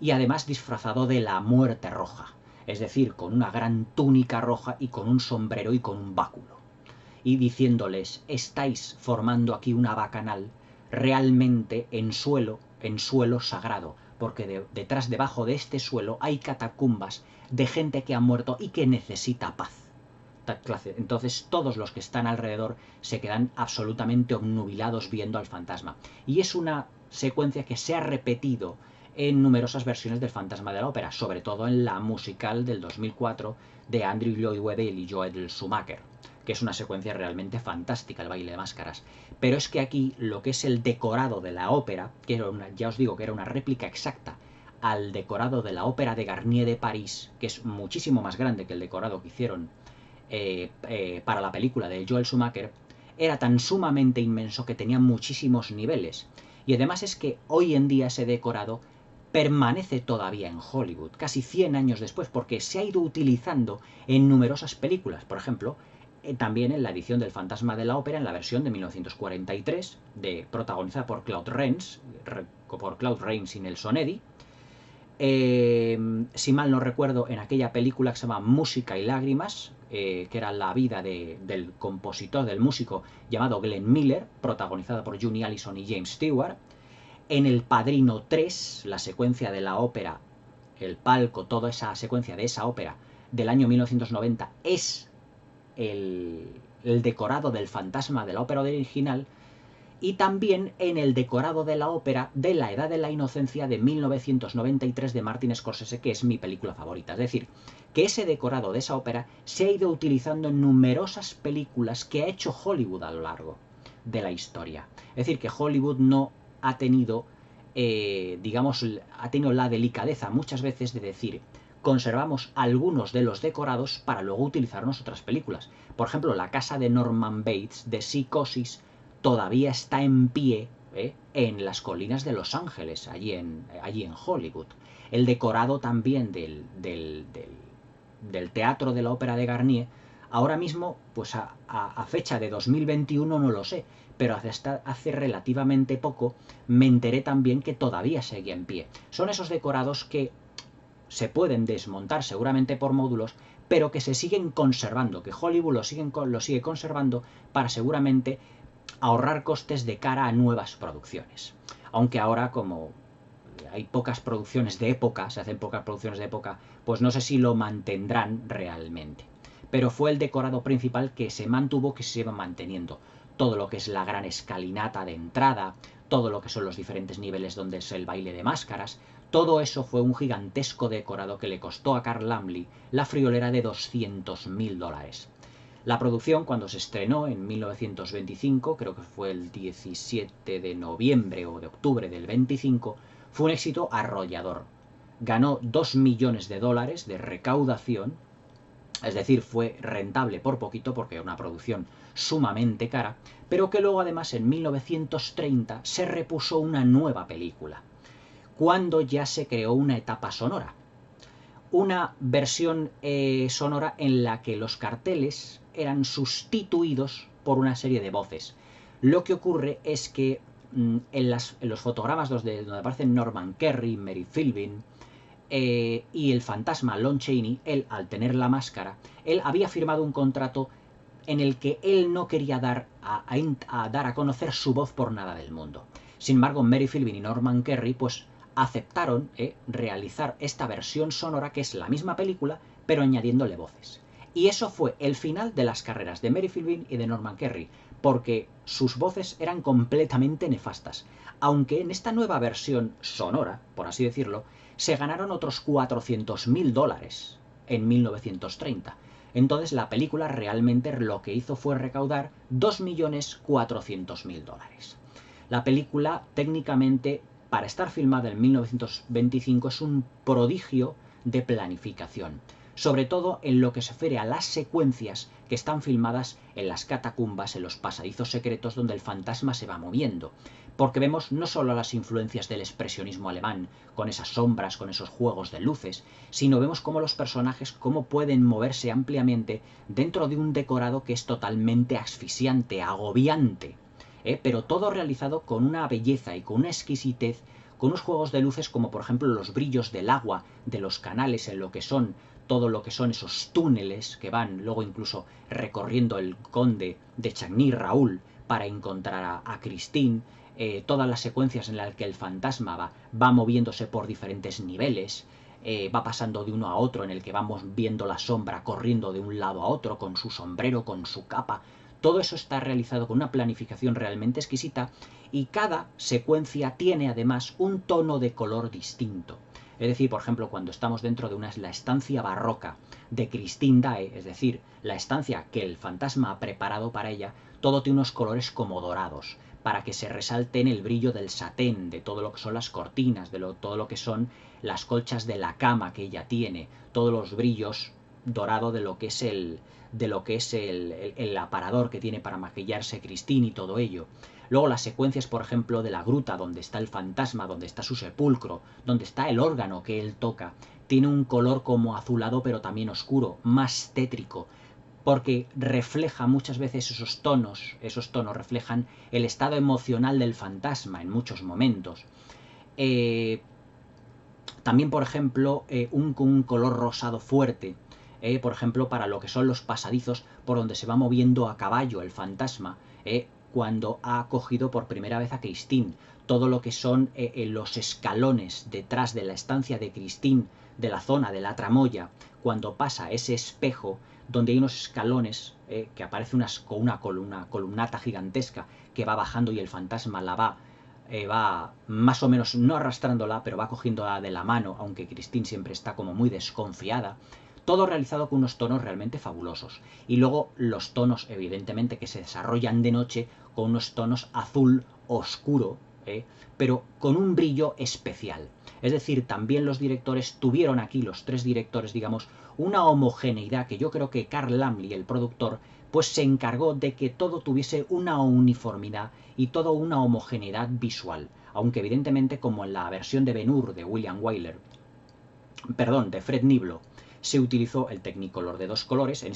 y además disfrazado de la muerte roja, es decir, con una gran túnica roja y con un sombrero y con un báculo, y diciéndoles: estáis formando aquí una bacanal realmente en suelo sagrado, porque debajo de este suelo hay catacumbas de gente que ha muerto y que necesita paz. Entonces todos los que están alrededor se quedan absolutamente obnubilados viendo al fantasma. Y es una secuencia que se ha repetido en numerosas versiones del Fantasma de la Ópera, sobre todo en la musical del 2004 de Andrew Lloyd Webber y Joel Schumacher, que es una secuencia realmente fantástica, el baile de máscaras. Pero es que aquí lo que es el decorado de la ópera, que ya os digo que era una réplica exacta al decorado de la ópera de Garnier de París, que es muchísimo más grande que el decorado que hicieron para la película de Joel Schumacher, era tan sumamente inmenso que tenía muchísimos niveles. Y además es que hoy en día ese decorado permanece todavía en Hollywood, casi 100 años después, porque se ha ido utilizando en numerosas películas. Por ejemplo, también en la edición del Fantasma de la Ópera, en la versión de 1943, protagonizada por Claude Rains y Nelson Eddy. Si mal no recuerdo, en aquella película que se llama Música y Lágrimas, que era la vida del compositor, del músico llamado Glenn Miller, protagonizada por June Allison y James Stewart. En El Padrino 3, la secuencia de la ópera, el palco, toda esa secuencia de esa ópera del año 1990 es el decorado del Fantasma de la Ópera original. Y también en el decorado de la ópera de La Edad de la Inocencia de 1993 de Martin Scorsese, que es mi película favorita. Es decir, que ese decorado de esa ópera se ha ido utilizando en numerosas películas que ha hecho Hollywood a lo largo de la historia. Es decir, que Hollywood no ha tenido, ha tenido la delicadeza muchas veces de decir, conservamos algunos de los decorados para luego utilizarlos en otras películas. Por ejemplo, la casa de Norman Bates de Psicosis todavía está en pie en las colinas de Los Ángeles, allí en Hollywood. El decorado también del Teatro de la Ópera de Garnier, ahora mismo, pues a fecha de 2021 no lo sé, pero hasta hace relativamente poco me enteré también que todavía seguía en pie. Son esos decorados que se pueden desmontar seguramente por módulos, pero que se siguen conservando, que Hollywood lo sigue conservando para seguramente ahorrar costes de cara a nuevas producciones. Aunque ahora, como hay pocas producciones de época, se hacen pocas producciones de época, pues no sé si lo mantendrán realmente. Pero fue el decorado principal que se mantuvo, que se iba manteniendo. Todo lo que es la gran escalinata de entrada, todo lo que son los diferentes niveles donde es el baile de máscaras, todo eso fue un gigantesco decorado que le costó a Carl Laemmle la friolera de $200.000. La producción, cuando se estrenó en 1925, creo que fue el 17 de noviembre o de octubre del 25, fue un éxito arrollador. Ganó $2 millones de recaudación, es decir, fue rentable por poquito porque era una producción sumamente cara, pero que luego además en 1930 se repuso una nueva película, cuando ya se creó una etapa sonora. Una versión sonora en la que los carteles eran sustituidos por una serie de voces. Lo que ocurre es que en los fotogramas donde aparecen Norman Kerry, Mary Philbin y el fantasma Lon Chaney, él, al tener la máscara, él había firmado un contrato en el que él no quería dar a conocer su voz por nada del mundo. Sin embargo, Mary Philbin y Norman Kerry pues aceptaron realizar esta versión sonora, que es la misma película, pero añadiéndole voces. Y eso fue el final de las carreras de Mary Philbin y de Norman Kerry, porque sus voces eran completamente nefastas. Aunque en esta nueva versión sonora, por así decirlo, se ganaron otros $400.000 en 1930. Entonces la película realmente lo que hizo fue recaudar $2.400.000. La película técnicamente, para estar filmada en 1925, es un prodigio de planificación, sobre todo en lo que se refiere a las secuencias que están filmadas en las catacumbas, en los pasadizos secretos donde el fantasma se va moviendo, porque vemos no solo las influencias del expresionismo alemán, con esas sombras, con esos juegos de luces, sino vemos cómo los personajes cómo pueden moverse ampliamente dentro de un decorado que es totalmente asfixiante, agobiante, pero todo realizado con una belleza y con una exquisitez, con unos juegos de luces como por ejemplo los brillos del agua, de los canales, en lo que son todo lo que son esos túneles que van luego incluso recorriendo el conde de Chagny, Raúl, para encontrar a Christine, todas las secuencias en las que el fantasma va moviéndose por diferentes niveles, va pasando de uno a otro, en el que vamos viendo la sombra corriendo de un lado a otro con su sombrero, con su capa. Todo eso está realizado con una planificación realmente exquisita y cada secuencia tiene además un tono de color distinto. Es decir, por ejemplo, cuando estamos dentro de la estancia barroca de Christine Daae, es decir, la estancia que el fantasma ha preparado para ella, todo tiene unos colores como dorados, para que se resalte en el brillo del satén, de todo lo que son las cortinas, todo lo que son las colchas de la cama que ella tiene, todos los brillos dorado de lo que es el aparador que tiene para maquillarse Christine y todo ello. Luego las secuencias, por ejemplo, de la gruta donde está el fantasma, donde está su sepulcro, donde está el órgano que él toca, tiene un color como azulado pero también oscuro, más tétrico, porque refleja muchas veces esos tonos reflejan el estado emocional del fantasma en muchos momentos. También, por ejemplo, un color rosado fuerte, por ejemplo, para lo que son los pasadizos por donde se va moviendo a caballo el fantasma, cuando ha cogido por primera vez a Christine. Todo lo que son los escalones detrás de la estancia de Christine, de la zona de la tramoya, cuando pasa ese espejo donde hay unos escalones que aparece con una columnata gigantesca que va bajando y el fantasma la va más o menos, no arrastrándola, pero va cogiéndola de la mano, aunque Christine siempre está como muy desconfiada. Todo realizado con unos tonos realmente fabulosos. Y luego los tonos, evidentemente, que se desarrollan de noche con unos tonos azul oscuro, pero con un brillo especial. Es decir, también los directores tuvieron aquí, los tres directores, digamos, una homogeneidad que yo creo que Carl Laemmle, el productor, pues se encargó de que todo tuviese una uniformidad y toda una homogeneidad visual. Aunque evidentemente, como en la versión de Ben-Hur de William Wyler, perdón, de Fred Niblo, se utilizó el Technicolor de 2 colores, en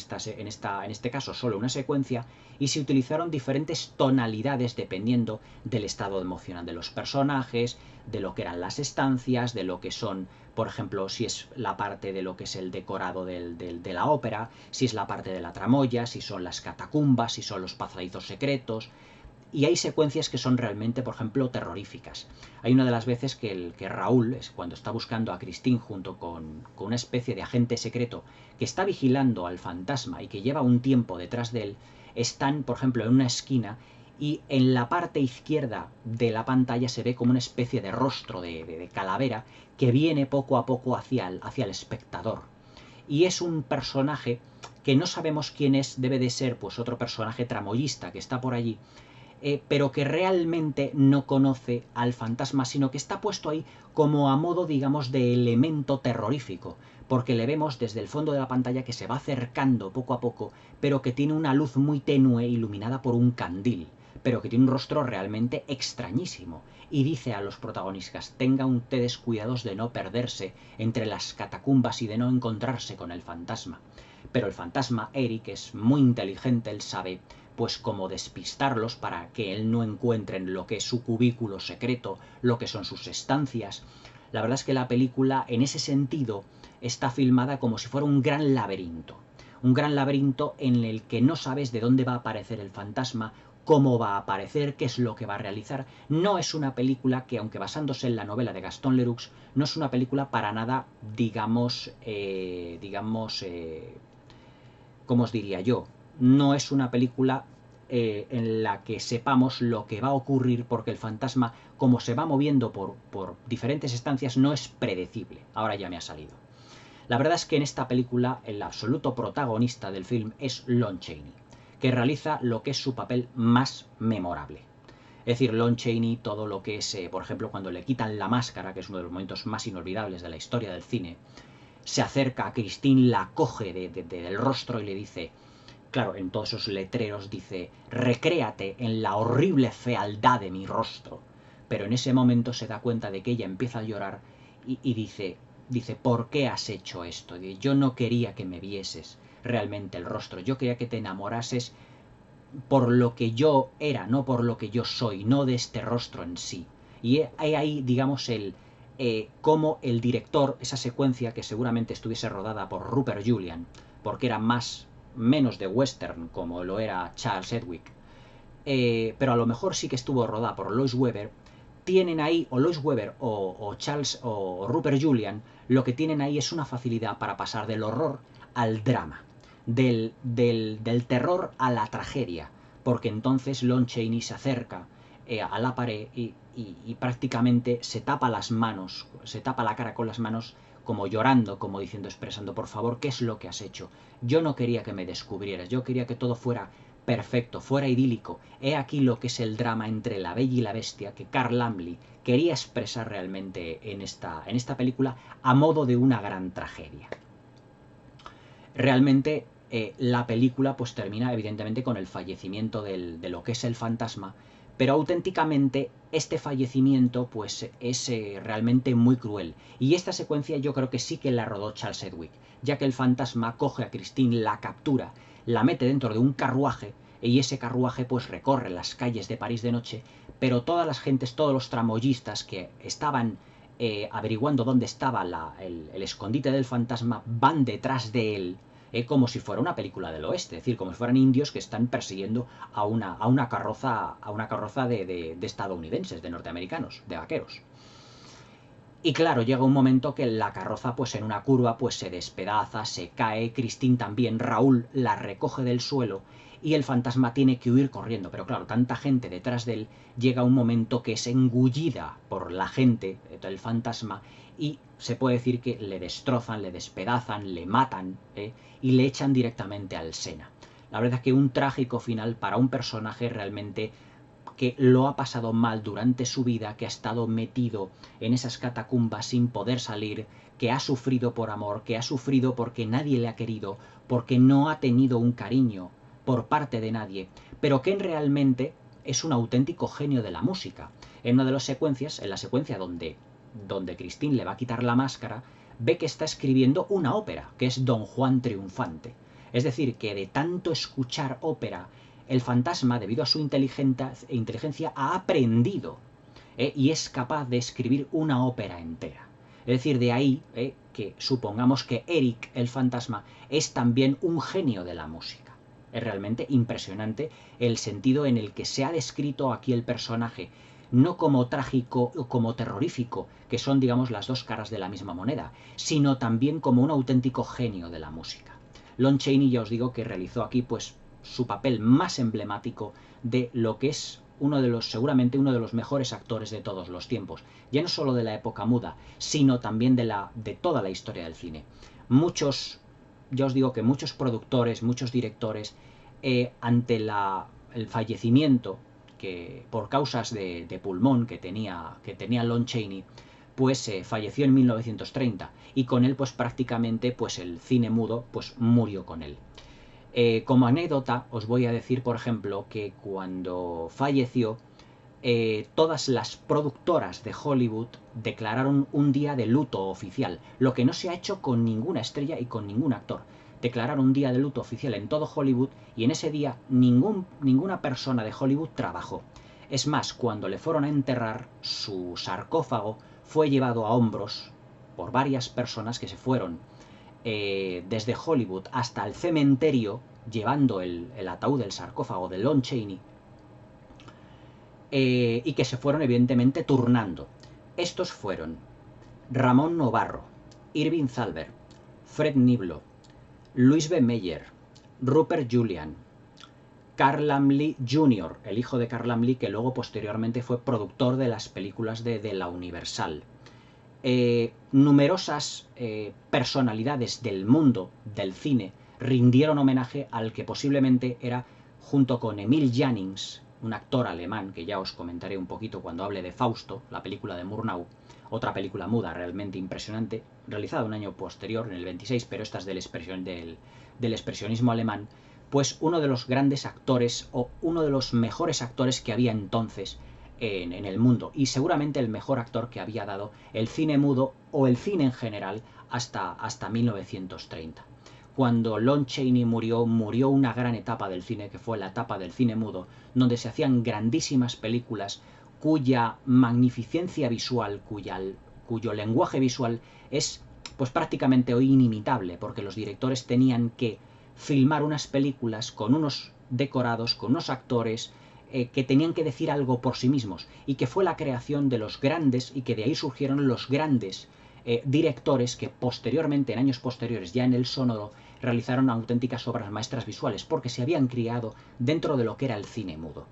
este caso solo una secuencia, y se utilizaron diferentes tonalidades dependiendo del estado emocional de los personajes, de lo que eran las estancias, de lo que son, por ejemplo, si es la parte de lo que es el decorado de la ópera, si es la parte de la tramoya, si son las catacumbas, si son los pasadizos secretos. Y hay secuencias que son realmente, por ejemplo, terroríficas. Hay una de las veces que Raúl, cuando está buscando a Christine junto con una especie de agente secreto que está vigilando al fantasma y que lleva un tiempo detrás de él, están, por ejemplo, en una esquina y en la parte izquierda de la pantalla se ve como una especie de rostro de calavera que viene poco a poco hacia el espectador. Y es un personaje que no sabemos quién es, debe de ser pues otro personaje tramoyista que está por allí, pero que realmente no conoce al fantasma, sino que está puesto ahí como a modo, digamos, de elemento terrorífico, porque le vemos desde el fondo de la pantalla que se va acercando poco a poco, pero que tiene una luz muy tenue iluminada por un candil, pero que tiene un rostro realmente extrañísimo, y dice a los protagonistas: tengan ustedes cuidados de no perderse entre las catacumbas y de no encontrarse con el fantasma. Pero el fantasma, Eric, es muy inteligente, él sabe pues como despistarlos para que él no encuentre en lo que es su cubículo secreto, lo que son sus estancias. La verdad es que la película, en ese sentido, está filmada como si fuera un gran laberinto en el que no sabes de dónde va a aparecer el fantasma, cómo va a aparecer, qué es lo que va a realizar. No es una película que, aunque basándose en la novela de Gaston Leroux, no es una película para nada, ¿cómo os diría yo? No es una película en la que sepamos lo que va a ocurrir, porque el fantasma, como se va moviendo por diferentes estancias, no es predecible. Ahora ya me ha salido. La verdad es que en esta película el absoluto protagonista del film es Lon Chaney, que realiza lo que es su papel más memorable. Es decir, Lon Chaney, todo lo que es, por ejemplo, cuando le quitan la máscara, que es uno de los momentos más inolvidables de la historia del cine, se acerca a Christine, la coge del rostro y le dice, claro, en todos esos letreros dice: recréate en la horrible fealdad de mi rostro. Pero en ese momento se da cuenta de que ella empieza a llorar y dice, ¿por qué has hecho esto? Yo no quería que me vieses realmente el rostro, yo quería que te enamorases por lo que yo era, no por lo que yo soy, no de este rostro en sí. Y hay ahí, digamos, cómo el director, esa secuencia que seguramente estuviese rodada por Rupert Julian, porque era menos de western como lo era Charles Edwick, pero a lo mejor sí que estuvo rodada por Lois Weber, tienen ahí, o Lois Weber o Charles o Rupert Julian, lo que tienen ahí es una facilidad para pasar del horror al drama, del terror a la tragedia, porque entonces Lon Chaney se acerca a la pared y prácticamente se tapa las manos, se tapa la cara con las manos, como llorando, como diciendo, expresando: por favor, ¿qué es lo que has hecho? Yo no quería que me descubrieras, yo quería que todo fuera perfecto, fuera idílico. He aquí lo que es el drama entre la Bella y la Bestia que Carl Laemmle quería expresar realmente en esta película a modo de una gran tragedia. Realmente la película pues termina evidentemente con el fallecimiento de lo que es el fantasma, pero auténticamente este fallecimiento pues es realmente muy cruel. Y esta secuencia yo creo que sí que la rodó Charles Sedgwick, ya que el fantasma coge a Christine, la captura, la mete dentro de un carruaje, y ese carruaje pues recorre las calles de París de noche, pero todas las gentes, todos los tramoyistas que estaban averiguando dónde estaba el escondite del fantasma van detrás de él, como si fuera una película del oeste, es decir, como si fueran indios que están persiguiendo a una carroza de estadounidenses, de norteamericanos, de vaqueros. Y claro, llega un momento que la carroza, pues en una curva, pues se despedaza, se cae, Christine también, Raúl la recoge del suelo y el fantasma tiene que huir corriendo. Pero claro, tanta gente detrás de él, llega un momento que es engullida por la gente, el fantasma, y se puede decir que le destrozan, le despedazan, le matan, y le echan directamente al Sena. La verdad es que un trágico final para un personaje realmente que lo ha pasado mal durante su vida, que ha estado metido en esas catacumbas sin poder salir, que ha sufrido por amor, que ha sufrido porque nadie le ha querido, porque no ha tenido un cariño por parte de nadie, pero que realmente es un auténtico genio de la música. En una de las secuencias, en la secuencia donde Christine le va a quitar la máscara, ve que está escribiendo una ópera, que es Don Juan Triunfante. Es decir, que de tanto escuchar ópera, el fantasma, debido a su inteligencia, ha aprendido, y es capaz de escribir una ópera entera. Es decir, de ahí que supongamos que Eric, el fantasma, es también un genio de la música. Es realmente impresionante el sentido en el que se ha descrito aquí el personaje, no como trágico o como terrorífico, que son, digamos, las dos caras de la misma moneda, sino también como un auténtico genio de la música. Lon Chaney, ya os digo, que realizó aquí pues su papel más emblemático de lo que es seguramente uno de los mejores actores de todos los tiempos, ya no solo de la época muda, sino también de toda la historia del cine. Ya os digo que muchos productores, muchos directores, ante el fallecimiento que por causas de pulmón que tenía Lon Chaney, pues falleció en 1930 y con él pues prácticamente pues el cine mudo pues murió con él. Como anécdota os voy a decir, por ejemplo, que cuando falleció, todas las productoras de Hollywood declararon un día de luto oficial, lo que no se ha hecho con ninguna estrella y con ningún actor. Declararon un día de luto oficial en todo Hollywood y en ese día ninguna persona de Hollywood trabajó. Es más, cuando le fueron a enterrar, su sarcófago fue llevado a hombros por varias personas que se fueron desde Hollywood hasta el cementerio, llevando el ataúd del sarcófago de Lon Chaney, y que se fueron evidentemente turnando. Estos fueron Ramón Novarro, Irving Thalberg, Fred Niblo, Louis B. Mayer, Rupert Julian, Carl Laemmle Jr., el hijo de Carl Laemmle, que luego posteriormente fue productor de las películas de la Universal. Numerosas personalidades del mundo del cine rindieron homenaje al que posiblemente era, junto con Emil Jannings, un actor alemán que ya os comentaré un poquito cuando hable de Fausto, la película de Murnau, otra película muda realmente impresionante, realizada un año posterior, en el 26, pero esta es del expresionismo alemán, pues uno de los grandes actores o uno de los mejores actores que había entonces en el mundo, y seguramente el mejor actor que había dado el cine mudo o el cine en general hasta 1930. Cuando Lon Chaney murió una gran etapa del cine, que fue la etapa del cine mudo, donde se hacían grandísimas películas cuya magnificencia visual, cuyo lenguaje visual es pues prácticamente hoy inimitable, porque los directores tenían que filmar unas películas con unos decorados, con unos actores que tenían que decir algo por sí mismos, y que fue la creación de los grandes, y que de ahí surgieron los grandes directores que posteriormente, en años posteriores, ya en el sonoro, realizaron auténticas obras maestras visuales, porque se habían criado dentro de lo que era el cine mudo.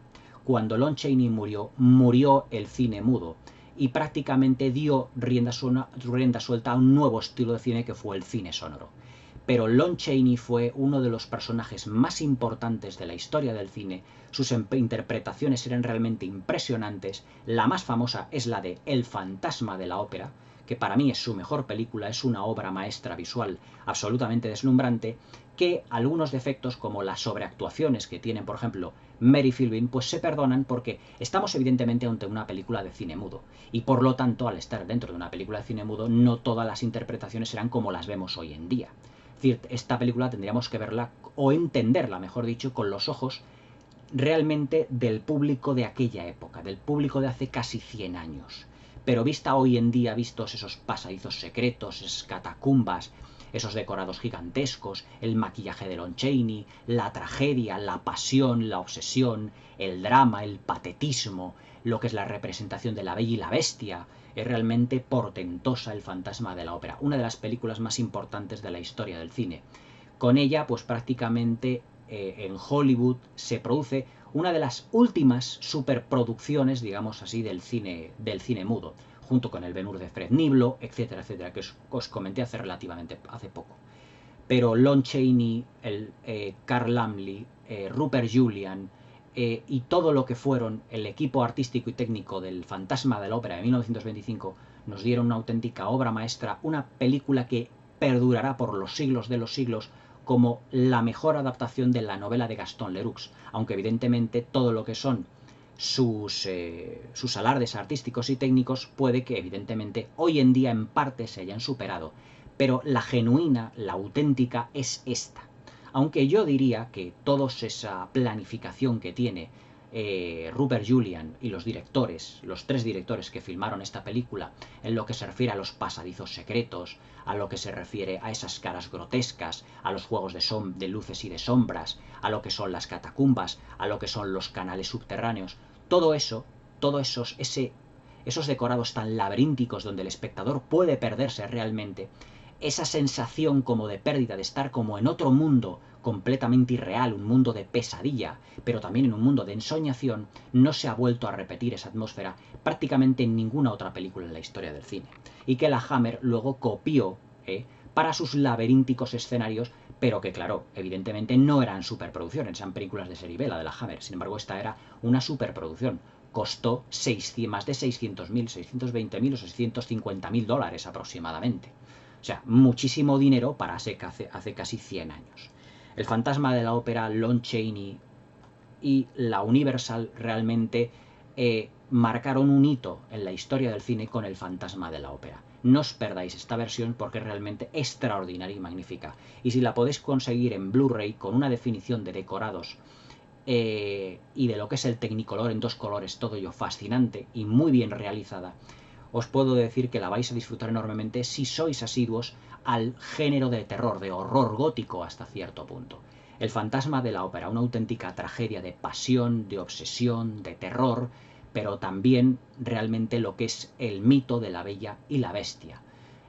Cuando Lon Chaney murió el cine mudo, y prácticamente dio rienda suelta a un nuevo estilo de cine que fue el cine sonoro. Pero Lon Chaney fue uno de los personajes más importantes de la historia del cine, sus interpretaciones eran realmente impresionantes, la más famosa es la de El fantasma de la ópera, que para mí es su mejor película, es una obra maestra visual absolutamente deslumbrante, que algunos defectos como las sobreactuaciones que tienen, por ejemplo, Mary Philbin, pues se perdonan porque estamos evidentemente ante una película de cine mudo. Y por lo tanto, al estar dentro de una película de cine mudo, no todas las interpretaciones serán como las vemos hoy en día. Es decir, esta película tendríamos que verla, o entenderla, mejor dicho, con los ojos realmente del público de aquella época, del público de hace casi 100 años. Pero vista hoy en día, vistos esos pasadizos secretos, esas catacumbas, esos decorados gigantescos, el maquillaje de Lon Chaney, la tragedia, la pasión, la obsesión, el drama, el patetismo, lo que es la representación de La Bella y la Bestia, es realmente portentosa El fantasma de la ópera, una de las películas más importantes de la historia del cine. Con ella, pues prácticamente en Hollywood se produce una de las últimas superproducciones, digamos así, del cine mudo, junto con el Ben-Hur de Fred Niblo, etcétera, etcétera, que os comenté hace poco. Pero Lon Chaney, Carl Laemmle, Rupert Julian y todo lo que fueron el equipo artístico y técnico del Fantasma de la Ópera de 1925 nos dieron una auténtica obra maestra, una película que perdurará por los siglos de los siglos como la mejor adaptación de la novela de Gaston Leroux, aunque evidentemente todo lo que son sus alardes artísticos y técnicos puede que evidentemente hoy en día en parte se hayan superado, pero la genuina, la auténtica es esta. Aunque yo diría que toda esa planificación que tiene Rupert Julian y los directores, los 3 directores que filmaron esta película, en lo que se refiere a los pasadizos secretos, a lo que se refiere a esas caras grotescas, a los juegos de luces y de sombras, a lo que son las catacumbas, a lo que son los canales subterráneos, todo eso, esos decorados tan laberínticos donde el espectador puede perderse realmente, esa sensación como de pérdida, de estar como en otro mundo completamente irreal, un mundo de pesadilla, pero también en un mundo de ensoñación, no se ha vuelto a repetir esa atmósfera prácticamente en ninguna otra película en la historia del cine. Y que la Hammer luego copió para sus laberínticos escenarios, pero que claro, evidentemente no eran superproducciones, eran películas de serie B, la de la Hammer. Sin embargo, esta era una superproducción. Costó más de 600.000, 620.000 o 650.000 dólares aproximadamente. O sea, muchísimo dinero para hace casi 100 años. El fantasma de la ópera, Lon Chaney y la Universal realmente marcaron un hito en la historia del cine con el fantasma de la ópera. No os perdáis esta versión porque es realmente extraordinaria y magnífica. Y si la podéis conseguir en Blu-ray con una definición de decorados y de lo que es el Technicolor en 2 colores, todo ello fascinante y muy bien realizada, os puedo decir que la vais a disfrutar enormemente si sois asiduos al género de terror, de horror gótico hasta cierto punto. El fantasma de la ópera, una auténtica tragedia de pasión, de obsesión, de terror, pero también realmente lo que es el mito de la Bella y la Bestia,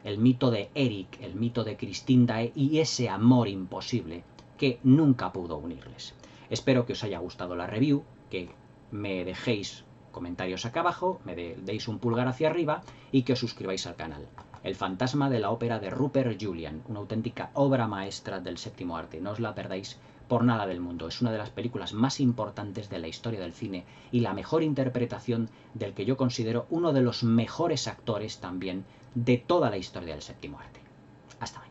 el mito de Eric, el mito de Christine y ese amor imposible que nunca pudo unirles. Espero que os haya gustado la review, que me dejéis comentarios acá abajo, me deis un pulgar hacia arriba y que os suscribáis al canal. El fantasma de la ópera de Rupert Julian, una auténtica obra maestra del séptimo arte, no os la perdáis por nada del mundo. Es una de las películas más importantes de la historia del cine y la mejor interpretación del que yo considero uno de los mejores actores también de toda la historia del séptimo arte. Hasta mañana.